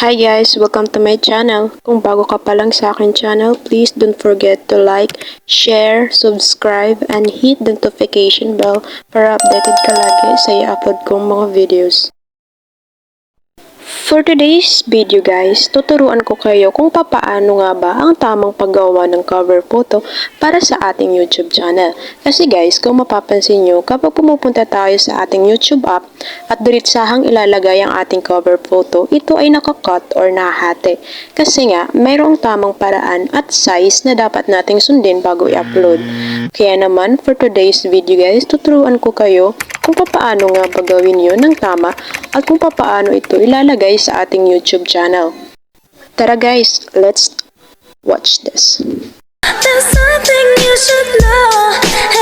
Hi guys, welcome to my channel. Kung bago ka pa lang sa akin channel, please don't forget to like, share, subscribe, and hit the notification bell para updated ka lagi sa i-upload kong mga videos. For today's video guys, tuturuan ko kayo kung papaano nga ba ang tamang paggawa ng cover photo para sa ating YouTube channel. Kasi guys, kung mapapansin nyo, kapag pumupunta tayo sa ating YouTube app at diritsahang ilalagay ang ating cover photo, ito ay nakakat or nahati. Kasi nga, mayroong tamang paraan at size na dapat nating sundin bago i-upload. Kaya naman, for today's video guys, tuturuan ko kayo kung paano nga ba gawin yun ng tama at kung paano ito ilalagay sa ating YouTube channel. Tara guys, let's watch this. There's something you should know.